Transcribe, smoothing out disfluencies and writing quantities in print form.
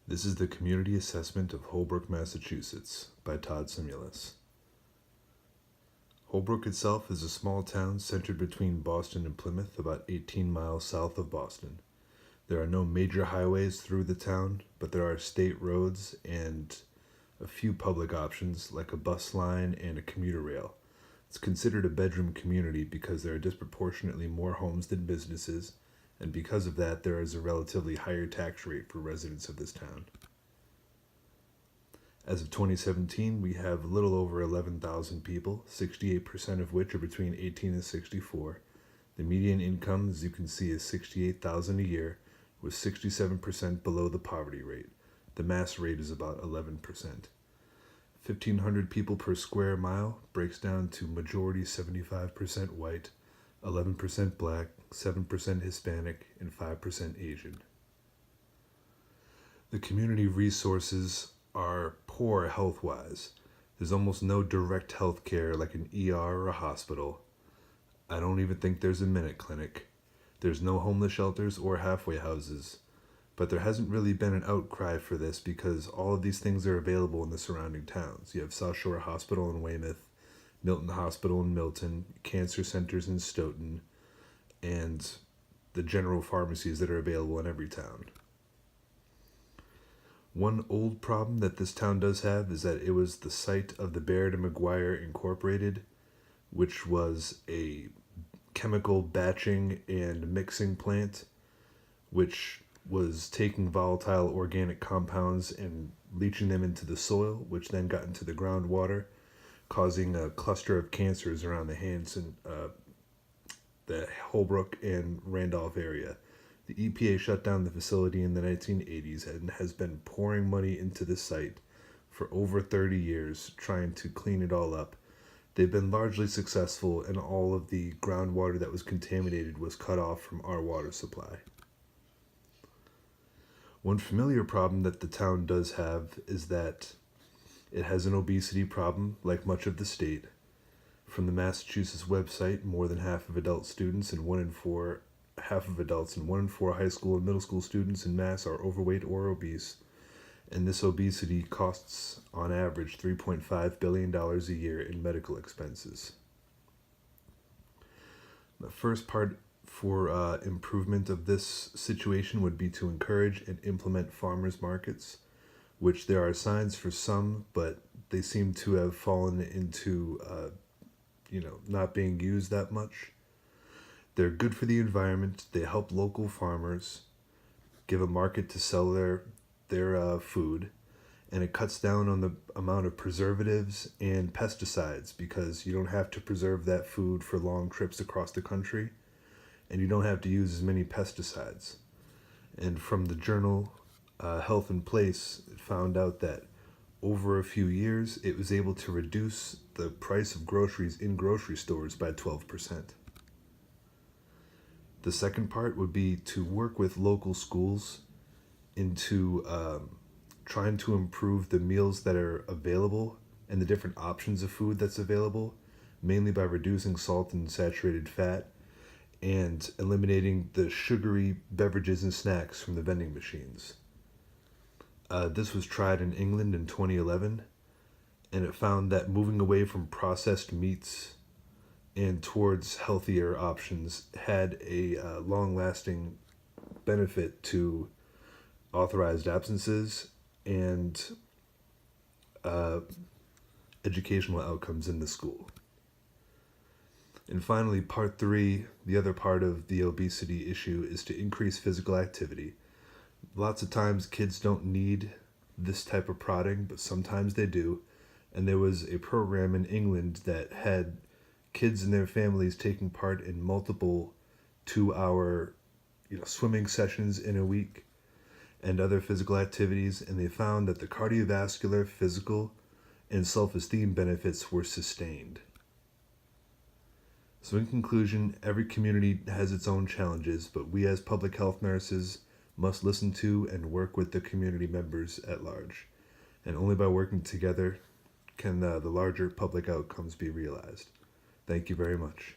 This is the Community Assessment of Holbrook, Massachusetts by Todd Simulis. Holbrook itself is a small town centered between Boston and Plymouth, about 18 miles south of Boston. There are no major highways through the town, but there are state roads and a few public options like a bus line and a commuter rail. It's considered a bedroom community because there are disproportionately more homes than businesses, and because of that, there is a relatively higher tax rate for residents of this town. As of 2017, we have a little over 11,000 people, 68% of which are between 18 and 64. The median income, as you can see, is $68,000 a year, with 67% below the poverty rate. The mass rate is about 11%. 1,500 people per square mile breaks down to majority 75% white, 11% black, 7% Hispanic, and 5% Asian. The community resources are poor health-wise. There's almost no direct health care like an ER or a hospital. I don't even think there's a minute clinic. There's no homeless shelters or halfway houses. But there hasn't really been an outcry for this because all of these things are available in the surrounding towns. You have South Shore Hospital in Weymouth, Milton Hospital in Milton, cancer centers in Stoughton, and the general pharmacies that are available in every town. One old problem that this town does have is that it was the site of the Baird and McGuire Incorporated, which was a chemical batching and mixing plant, which was taking volatile organic compounds and leaching them into the soil, which then got into the groundwater, causing a cluster of cancers around the Hanson, the Holbrook and Randolph area. The EPA shut down the facility in the 1980s and has been pouring money into the site for over 30 years, trying to clean it all up. They've been largely successful, and all of the groundwater that was contaminated was cut off from our water supply. One familiar problem that the town does have is that it has an obesity problem, like much of the state. From the Massachusetts website, more than half of adult students and half of adults and 1 in 4 high school and middle school students in Mass are overweight or obese, and this obesity costs, on average, $3.5 billion a year in medical expenses. The first part for improvement of this situation would be to encourage and implement farmers markets, which there are signs for some, but they seem to have fallen into not being used that much. They're good for the environment. They help local farmers give a market to sell their food, and it cuts down on the amount of preservatives and pesticides because you don't have to preserve that food for long trips across the country, and you don't have to use as many pesticides. And from the journal Health in Place, it found out that over a few years, it was able to reduce the price of groceries in grocery stores by 12%. The second part would be to work with local schools into trying to improve the meals that are available and the different options of food that's available, mainly by reducing salt and saturated fat and eliminating the sugary beverages and snacks from the vending machines. This was tried in England in 2011, and it found that moving away from processed meats and towards healthier options had a long-lasting benefit to authorized absences and educational outcomes in the school. And finally, part 3, the other part of the obesity issue, is to increase physical activity. Lots of times kids don't need this type of prodding, but sometimes they do. And there was a program in England that had kids and their families taking part in multiple 2-hour swimming sessions in a week and other physical activities, and they found that the cardiovascular, physical, and self-esteem benefits were sustained. So in conclusion, every community has its own challenges, but we as public health nurses must listen to and work with the community members at large. And only by working together can the larger public outcomes be realized. Thank you very much.